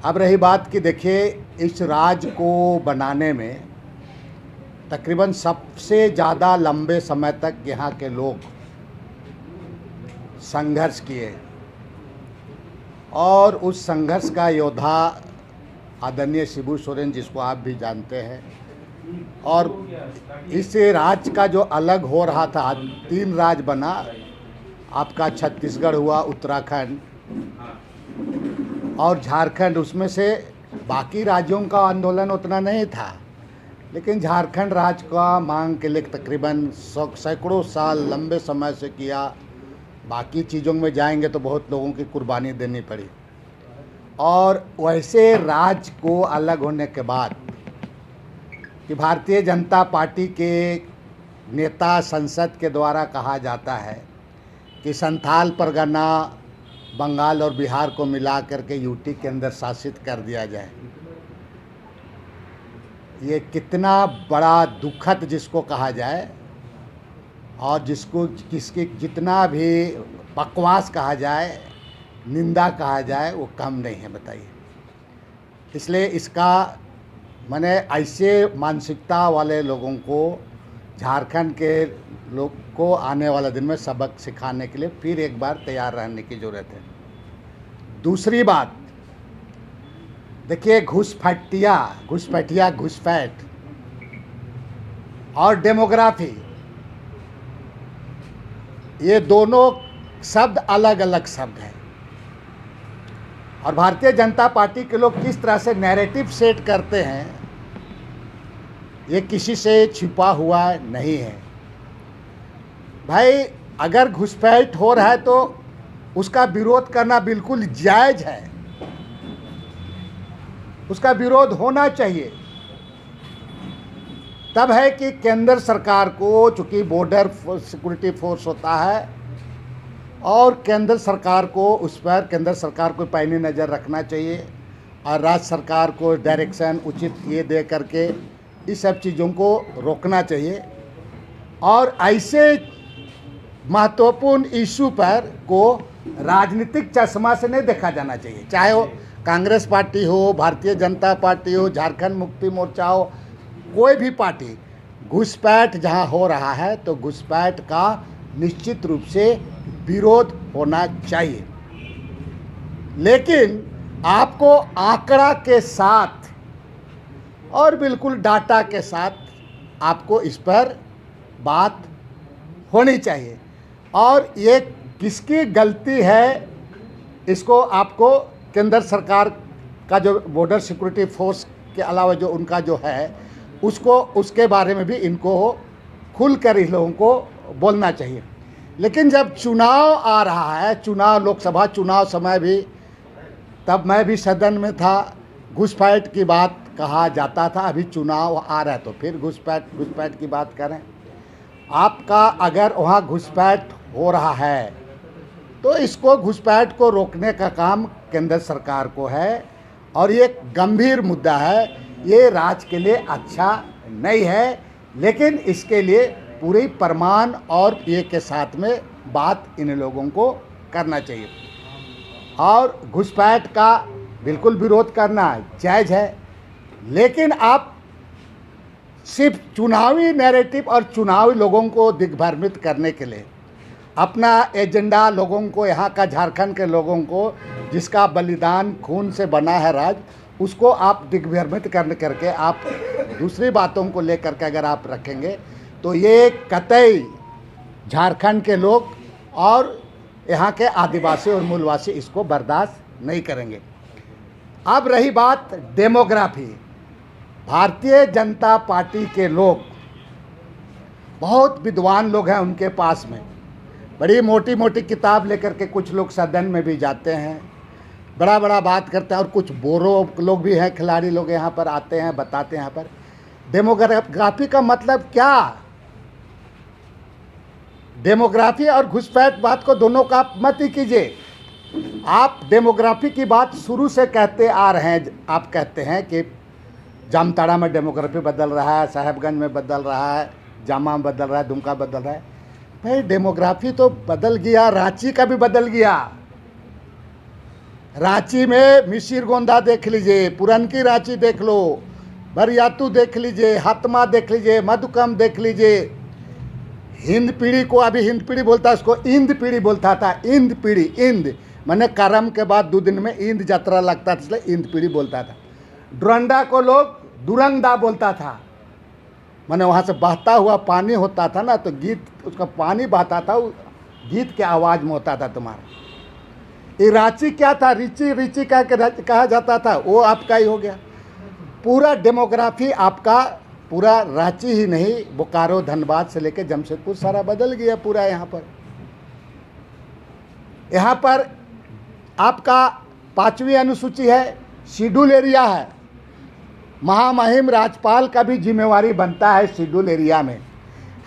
अब रही बात कि देखिए, इस राज्य को बनाने में तकरीबन सबसे ज़्यादा लंबे समय तक यहाँ के लोग संघर्ष किए और उस संघर्ष का योद्धा आदरणीय शिबू सोरेन, जिसको आप भी जानते हैं। और इस राज्य का जो अलग हो रहा था, 3 राज्य बना, आपका छत्तीसगढ़ हुआ, उत्तराखंड और झारखंड। उसमें से बाकी राज्यों का आंदोलन उतना नहीं था, लेकिन झारखंड राज्य का मांग के लिए तकरीबन सैकड़ों साल लंबे समय से किया। बाकी चीज़ों में जाएंगे तो बहुत लोगों की कुर्बानी देनी पड़ी। और वैसे राज्य को अलग होने के बाद कि भारतीय जनता पार्टी के नेता संसद के द्वारा कहा जाता है कि संथाल परगना बंगाल और बिहार को मिला करके यूटी के अंदर शासित कर दिया जाए। ये कितना बड़ा दुखद जिसको कहा जाए और किसकी जितना भी बकवास कहा जाए, निंदा कहा जाए, वो कम नहीं है, बताइए। इसलिए इसका मैंने ऐसे मानसिकता वाले लोगों को, झारखंड के लोग को आने वाले दिन में सबक सिखाने के लिए फिर एक बार तैयार रहने की ज़रूरत है। दूसरी बात, देखिए, घुसपैठ और डेमोग्राफी, ये दोनों शब्द अलग अलग शब्द हैं। और भारतीय जनता पार्टी के लोग किस तरह से नैरेटिव सेट करते हैं, ये किसी से छिपा हुआ नहीं है। भाई, अगर घुसपैठ हो रहा है तो उसका विरोध करना बिल्कुल जायज़ है, उसका विरोध होना चाहिए। तब है कि केंद्र सरकार को, चूँकि बॉर्डर सिक्योरिटी फोर्स होता है, और केंद्र सरकार को उस पर केंद्र सरकार को पैनी नज़र रखना चाहिए और राज्य सरकार को डायरेक्शन उचित ये दे करके इस सब चीज़ों को रोकना चाहिए। और ऐसे महत्वपूर्ण इशू पर को राजनीतिक चश्मा से नहीं देखा जाना चाहिए, चाहे वो कांग्रेस पार्टी हो, भारतीय जनता पार्टी हो, झारखंड मुक्ति मोर्चा हो, कोई भी पार्टी। घुसपैठ जहाँ हो रहा है तो घुसपैठ का निश्चित रूप से विरोध होना चाहिए, लेकिन आपको आंकड़ा के साथ और बिल्कुल डाटा के साथ आपको इस पर बात होनी चाहिए। और ये किसकी गलती है, इसको आपको केंद्र सरकार का जो बॉर्डर सिक्योरिटी फोर्स के अलावा जो उनका जो है, उसके बारे में भी इनको खुलकर इन लोगों को बोलना चाहिए। लेकिन जब चुनाव आ रहा है, लोकसभा चुनाव समय भी, तब मैं भी सदन में था, घुसपैठ की बात कहा जाता था। अभी चुनाव आ रहा है तो फिर घुसपैठ की बात करें। आपका अगर वहाँ घुसपैठ हो रहा है तो इसको घुसपैठ को रोकने का काम केंद्र सरकार को है, और ये गंभीर मुद्दा है, ये राज्य के लिए अच्छा नहीं है। लेकिन इसके लिए पूरी प्रमाण और ये के साथ में बात इन लोगों को करना चाहिए। और घुसपैठ का बिल्कुल विरोध करना जायज़ है, लेकिन आप सिर्फ चुनावी नैरेटिव और चुनावी लोगों को दिग्भ्रमित करने के लिए अपना एजेंडा लोगों को, यहाँ का झारखंड के लोगों को, जिसका बलिदान खून से बना है राज्य, उसको आप दिग्भ्रमित करके आप दूसरी बातों को लेकर के अगर आप रखेंगे तो ये कतई झारखंड के लोग और यहाँ के आदिवासी और मूलवासी इसको बर्दाश्त नहीं करेंगे। अब रही बात डेमोग्राफी, भारतीय जनता पार्टी के लोग बहुत विद्वान लोग हैं, उनके पास में बड़ी मोटी मोटी किताब लेकर के कुछ लोग सदन में भी जाते हैं, बड़ा बात करते हैं। और कुछ बोरो लोग भी हैं, खिलाड़ी लोग यहाँ पर आते हैं, बताते हैं यहाँ पर डेमोग्राफी का मतलब क्या। डेमोग्राफी और घुसपैठ बात को दोनों का मत ही कीजिए। आप डेमोग्राफी की बात शुरू से कहते आ रहे हैं। आप कहते हैं कि जामताड़ा में डेमोग्राफी बदल रहा है, साहेबगंज में बदल रहा है, जामा में बदल रहा है, दुमका बदल रहा है। भाई, डेमोग्राफी तो बदल गया, रांची का भी बदल गया। रांची में मिसिरगोंदा देख लीजिए, पुरनकी रांची देख लो, बरियातू देख लीजिए, हतमा देख लीजिए, मधुकम देख लीजिए। हिंद पीढ़ी को अभी हिंद पीढ़ी बोलता है, उसको इंद पीढ़ी बोलता था। इंद पीढ़ी, इंद मैंने करम के बाद 2 दिन में इंद यात्रा लगता था, इसलिए इंद पीढ़ी बोलता था। डुरंडा को लोग दुरंगदा बोलता था, मैंने वहाँ से बहता हुआ पानी होता था ना, तो गीत उसका पानी बहता था, गीत के आवाज़ में होता था तुम्हारा। ये रांची क्या था, रिची रिची कहा जाता था, वो आपका ही हो गया। पूरा डेमोग्राफी आपका, पूरा रांची ही नहीं, बोकारो धनबाद से लेकर जमशेदपुर सारा बदल गया पूरा। यहाँ पर आपका 5वीं अनुसूची है, शेड्यूल एरिया है। महामहिम राज्यपाल का भी जिम्मेवारी बनता है शेड्यूल एरिया में।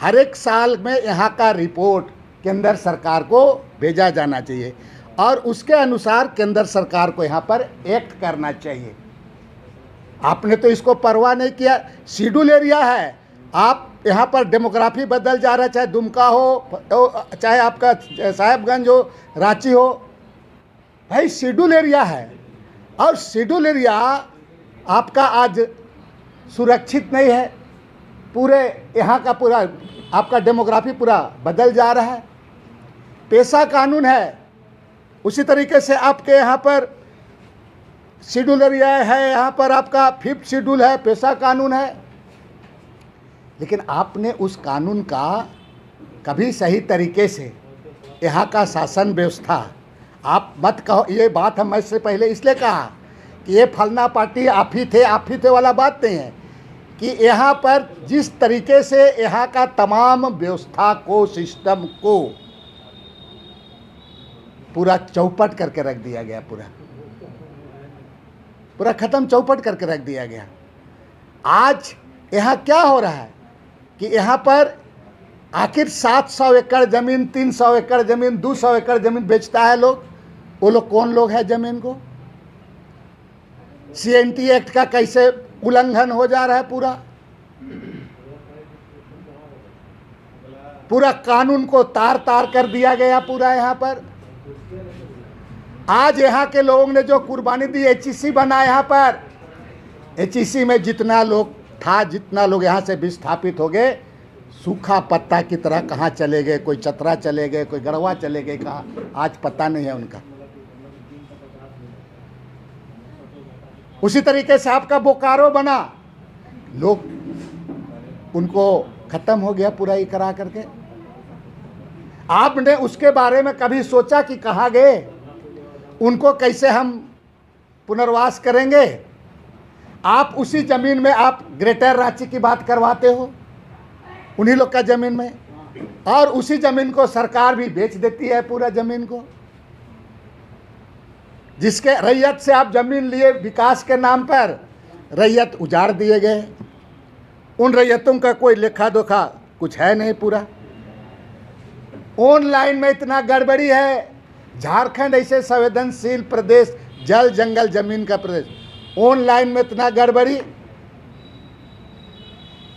हर एक साल में यहाँ का रिपोर्ट केंद्र सरकार को भेजा जाना चाहिए और उसके अनुसार केंद्र सरकार को यहाँ पर एक्ट करना चाहिए। आपने तो इसको परवाह नहीं किया। शेड्यूल एरिया है, आप यहाँ पर डेमोग्राफी बदल जा रहा है, चाहे दुमका हो, चाहे आपका साहेबगंज हो, रांची हो, भाई शेड्यूल एरिया है। और शेड्यूल एरिया आपका आज सुरक्षित नहीं है। पूरे यहाँ का पूरा आपका डेमोग्राफी पूरा बदल जा रहा है। पेशा कानून है, उसी तरीके से आपके यहाँ पर शेड्यूल एरिया है, यहाँ पर आपका 5th शेड्यूल है, पेशा कानून है। लेकिन आपने उस कानून का कभी सही तरीके से यहाँ का शासन व्यवस्था, आप मत कहो, ये बात हम इससे पहले इसलिए कहा कि ये फलना पार्टी आप ही थे वाला बात नहीं है, कि यहाँ पर जिस तरीके से यहाँ का तमाम व्यवस्था को, सिस्टम को पूरा चौपट करके रख दिया गया, पूरा ख़त्म चौपट करके रख दिया गया। आज यहाँ क्या हो रहा है कि यहाँ पर आखिर 700 एकड़ ज़मीन, 300 एकड़ ज़मीन, 200 एकड़ ज़मीन बेचता है लोग। वो लोग कौन लोग हैं ज़मीन को? CNT एक्ट का कैसे उल्लंघन हो जा रहा है, पूरा कानून को तार तार कर दिया गया पूरा। यहाँ पर आज यहाँ के लोगों ने जो कुर्बानी दी, HEC बना यहाँ पर, HEC में जितना लोग था, जितना लोग यहाँ से विस्थापित हो गए, सूखा पत्ता की तरह कहाँ चले गए, कोई चतरा चले गए, कोई गढ़वा चले गए, कहाँ आज पता नहीं है उनका। उसी तरीके से आपका बोकारो बना, लोग उनको ख़त्म हो गया पूरा ही करा करके। आपने उसके बारे में कभी सोचा कि कहाँ गए, उनको कैसे हम पुनर्वास करेंगे? आप उसी ज़मीन में आप ग्रेटर रांची की बात करवाते हो, उन्हीं लोग का ज़मीन में, और उसी ज़मीन को सरकार भी बेच देती है, पूरा ज़मीन को। जिसके रैयत से आप ज़मीन लिए विकास के नाम पर, रैयत उजाड़ दिए गए। उन रैयतों का कोई लेखा जोखा कुछ है नहीं पूरा। ऑनलाइन में इतना गड़बड़ी है। झारखंड ऐसे संवेदनशील प्रदेश, जल जंगल जमीन का प्रदेश, ऑनलाइन में इतना गड़बड़ी।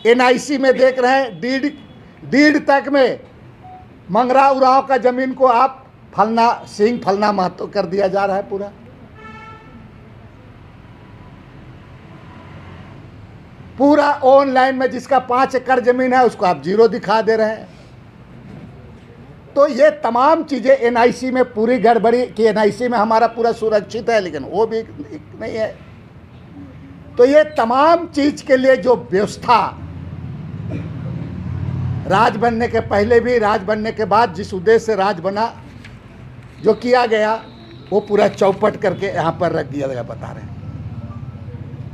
NIC में देख रहे हैं, डीड तक में मंगरा उराव का जमीन को आप फलना सिंह, फलना महतो कर दिया जा रहा है पूरा ऑनलाइन में। जिसका 5 एकड़ जमीन है उसको आप 0 दिखा दे रहे हैं। तो ये तमाम चीज़ें NIC में पूरी गड़बड़ी कि NIC में हमारा पूरा सुरक्षित है, लेकिन वो भी नहीं है। तो ये तमाम चीज़ के लिए जो व्यवस्था राज बनने के पहले भी, राज बनने के बाद जिस उद्देश्य से राज बना, जो किया गया, वो पूरा चौपट करके यहाँ पर रख दिया गया, बता रहे हैं।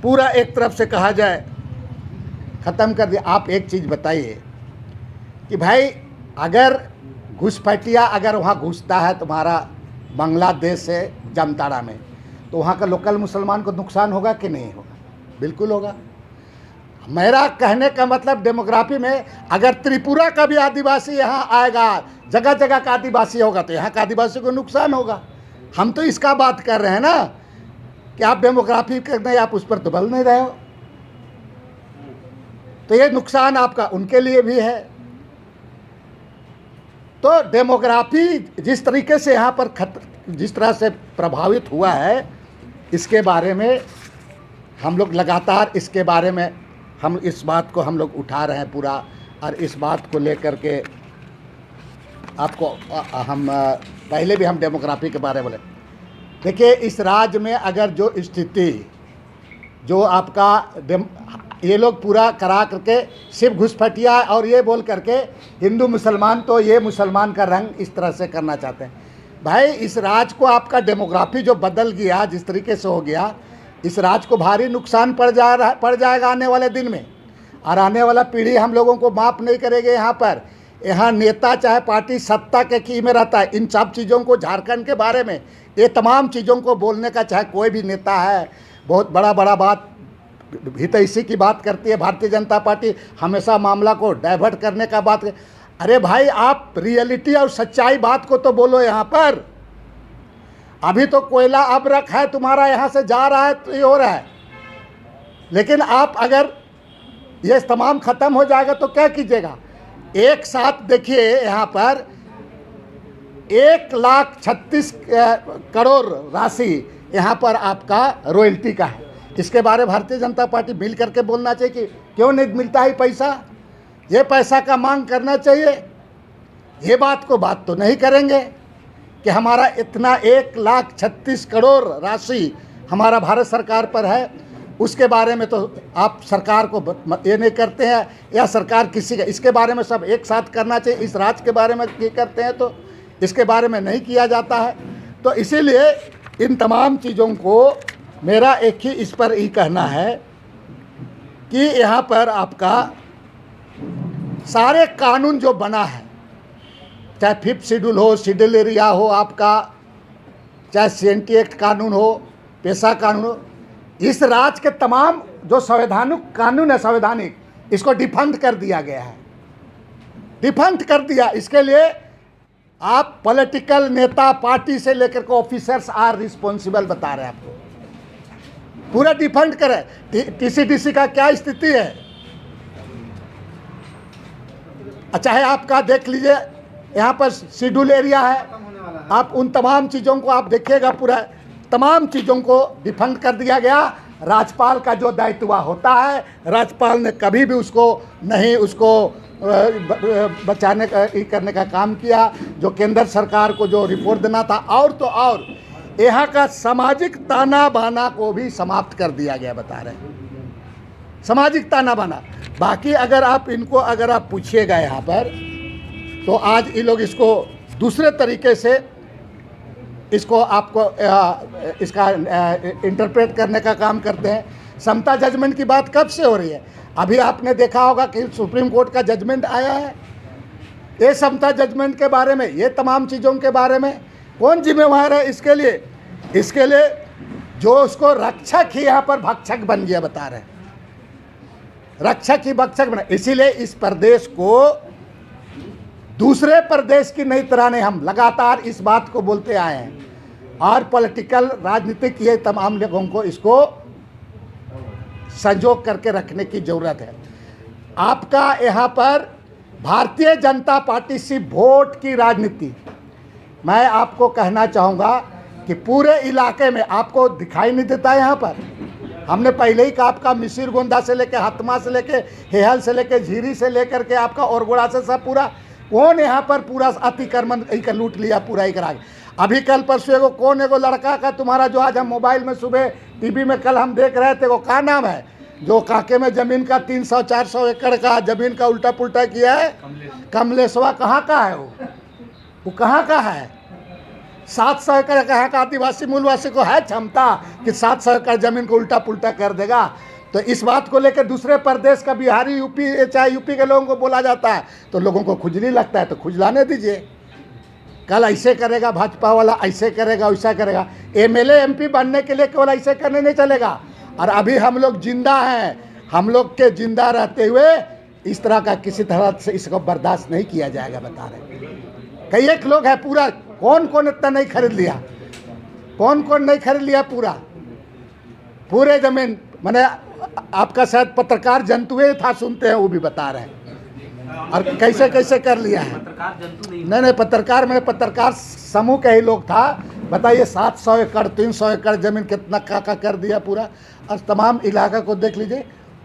पूरा एक तरफ से कहा जाए ख़त्म कर दिया। आप एक चीज़ बताइए कि भाई अगर घुसपैठिया अगर वहाँ घुसता है तुम्हारा बांग्लादेश से जामताड़ा में, तो वहाँ का लोकल मुसलमान को नुकसान होगा कि नहीं होगा? बिल्कुल होगा। मेरा कहने का मतलब डेमोग्राफी में अगर त्रिपुरा का भी आदिवासी यहाँ आएगा, जगह जगह का आदिवासी होगा, तो यहाँ का आदिवासी को नुकसान होगा। हम तो इसका बात कर रहे हैं ना कि आप डेमोग्राफी करने, आप उस पर तो बल नहीं रहे हो, तो ये नुकसान आपका उनके लिए भी है। तो डेमोग्राफी जिस तरीके से यहाँ पर जिस तरह से प्रभावित हुआ है, इसके बारे में हम लोग लगातार इसके बारे में हम इस बात को हम लोग उठा रहे हैं पूरा, और इस बात को लेकर के आपको हम पहले भी हम डेमोग्राफी के बारे में बोले। देखिए, इस राज्य में अगर जो स्थिति जो आपका ये लोग पूरा करा करके सिर्फ घुसपैठिया और ये बोल करके हिंदू मुसलमान, तो ये मुसलमान का रंग इस तरह से करना चाहते हैं। भाई, इस राज्य को आपका डेमोग्राफी जो बदल गया, जिस तरीके से हो गया, इस राज्य को भारी नुकसान पड़ जाएगा आने वाले दिन में, और आने वाला पीढ़ी हम लोगों को माफ़ नहीं करेगी। यहाँ नेता चाहे पार्टी सत्ता के की में रहता है, इन सब चीज़ों को, झारखंड के बारे में ये तमाम चीज़ों को बोलने का चाहे कोई भी नेता है, बहुत बड़ा बात हितैषी की बात करती है भारतीय जनता पार्टी, हमेशा मामला को डाइवर्ट करने का बात। अरे भाई, आप रियलिटी और सच्चाई बात को तो बोलो। यहाँ पर अभी तो कोयला अब रख है तुम्हारा, यहाँ से जा रहा है तो ये हो रहा है, लेकिन आप अगर ये तमाम ख़त्म हो जाएगा तो क्या कीजिएगा? एक साथ देखिए, यहाँ पर 1,36 करोड़ राशि यहाँ पर आपका रॉयल्टी का है। इसके बारे में भारतीय जनता पार्टी मिल करके बोलना चाहिए कि क्यों नहीं मिलता है पैसा, ये पैसा का मांग करना चाहिए। ये बात तो नहीं करेंगे कि हमारा इतना 1,36 करोड़ राशि हमारा भारत सरकार पर है, उसके बारे में तो आप सरकार को ये नहीं करते हैं, या सरकार किसी का, इसके बारे में सब एक साथ करना चाहिए। इस राज्य के बारे में ये करते हैं तो इसके बारे में नहीं किया जाता है। तो इसीलिए इन तमाम चीज़ों को मेरा एक ही इस पर ही कहना है कि यहाँ पर आपका सारे कानून जो बना है, चाहे 5th शेड्यूल हो, शेड्यूल एरिया हो आपका, चाहे CNT एक्ट कानून हो, पेशा कानून हो, इस राज्य के तमाम जो संवैधानिक कानून है, संवैधानिक, इसको डिफंड कर दिया गया है, डिफंड कर दिया। इसके लिए आप पॉलिटिकल नेता, पार्टी से लेकर के ऑफिसर्स आर रिस्पॉन्सिबल बता रहे हैं आपको, पूरा डिफंड करें। TCDC का क्या स्थिति है? अच्छा है, आपका देख लीजिए, यहाँ पर शेड्यूल एरिया है, आप उन तमाम चीज़ों को आप देखिएगा, पूरा तमाम चीज़ों को डिफंड कर दिया गया। राज्यपाल का जो दायित्व होता है, राज्यपाल ने कभी भी उसको नहीं, उसको बचाने का, करने का काम किया। जो केंद्र सरकार को जो रिपोर्ट देना था, और तो और यहाँ का सामाजिक ताना बाना को भी समाप्त कर दिया गया, बता रहे हैं, सामाजिक ताना बाना। बाकी अगर आप इनको अगर आप पूछिएगा यहाँ पर, तो आज ये लोग इसको दूसरे तरीके से इसको आपको इसका इंटरप्रेट करने का काम करते हैं। समता जजमेंट की बात कब से हो रही है? अभी आपने देखा होगा कि सुप्रीम कोर्ट का जजमेंट आया है। ये समता जजमेंट के बारे में, ये तमाम चीज़ों के बारे में कौन जिम्मेवार है इसके लिए? इसके लिए जो उसको रक्षक ही यहाँ पर भक्षक बन गया, बता रहे हैं, रक्षक ही भक्षक बना। इसीलिए इस प्रदेश को दूसरे प्रदेश की नई तरह ने हम लगातार इस बात को बोलते आए हैं, और पॉलिटिकल राजनीतिक ये तमाम लोगों को इसको संजोग करके रखने की ज़रूरत है। आपका यहाँ पर भारतीय जनता पार्टी सिर्फ वोट की राजनीति, मैं आपको कहना चाहूँगा कि पूरे इलाके में आपको दिखाई नहीं देता। यहाँ पर हमने पहले ही कहा, आपका मिसिर गोंदा से लेकर हतमा से लेकर हेहल से लेकर झीरी से लेकर के आपका औरगोड़ा से सब पूरा कौन यहाँ पर पूरा अतिक्रमण लूट लिया पूरा एक राग। अभी कल परसों एगो कौन एगो लड़का का तुम्हारा जो आज हम मोबाइल में सुबह टीवी में कल हम देख रहे थे, वो क्या नाम है, जो काके में ज़मीन का 300-400 एकड़ का ज़मीन का उल्टा पुल्टा किया है, कमलेशवा कहाँ का है? वो कहाँ का है? 700 एकड़ कहाँ का आदिवासी मूलवासी को है क्षमता कि 700 एकड़ ज़मीन को उल्टा पुल्टा कर देगा? तो इस बात को लेकर दूसरे प्रदेश का बिहारी, यूपी, चाहे यूपी के लोगों को बोला जाता है तो लोगों को खुजली लगता है, तो खुजलाने दीजिए। कल ऐसे करेगा भाजपा वाला, ऐसे करेगा, वैसा करेगा। MLA MP बनने के लिए केवल ऐसे करने नहीं चलेगा। और अभी हम लोग जिंदा हैं, हम लोग के जिंदा रहते हुए इस तरह का किसी तरह से इसको बर्दाश्त नहीं किया जाएगा, बता रहे। कई एक लोग है पूरा, कौन कौन इतना नहीं खरीद लिया, कौन कौन नहीं खरीद लिया पूरे ज़मीन। मैंने आपका शायद पत्रकार जंतुए था, सुनते हैं, वो भी बता रहे हैं, और कैसे कैसे कर लिया है। नहीं, पत्रकार, मैंने पत्रकार समूह के ही लोग था, बताइए 700 एकड़ 300 एकड़ ज़मीन कितना का कर दिया पूरा। और तमाम इलाका को देख लीजिए,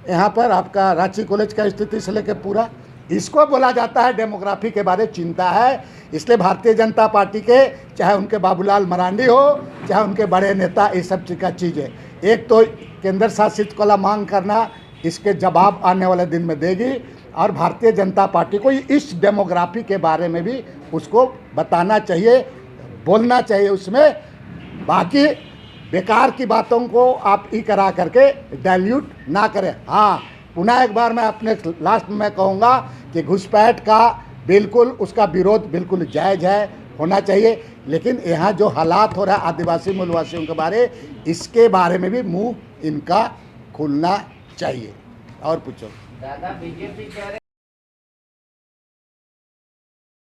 यहाँ पर आपका रांची कॉलेज का स्थिति से लेकर पूरा, इसको बोला जाता है डेमोग्राफी के बारे में चिंता है। इसलिए भारतीय जनता पार्टी के, चाहे उनके बाबूलाल मरांडी हो, चाहे उनके बड़े नेता, ये सब का चीज़ है। एक तो केंद्र शासित को मांग करना, इसके जवाब आने वाले दिन में देगी। और भारतीय जनता पार्टी को इस डेमोग्राफी के बारे में भी उसको बताना चाहिए, बोलना चाहिए उसमें। बाकी बेकार की बातों को आप ई करा करके डाइल्यूट ना करें। हाँ, पुनः एक बार मैं अपने लास्ट में कहूँगा कि घुसपैठ का बिल्कुल उसका विरोध बिल्कुल जायज़ है, होना चाहिए। लेकिन यहाँ जो हालात हो रहा है आदिवासी मूलवासियों के बारे, इसके बारे में भी मुंह इनका खुलना चाहिए। और पूछो दादा, बीजेपी कह रहे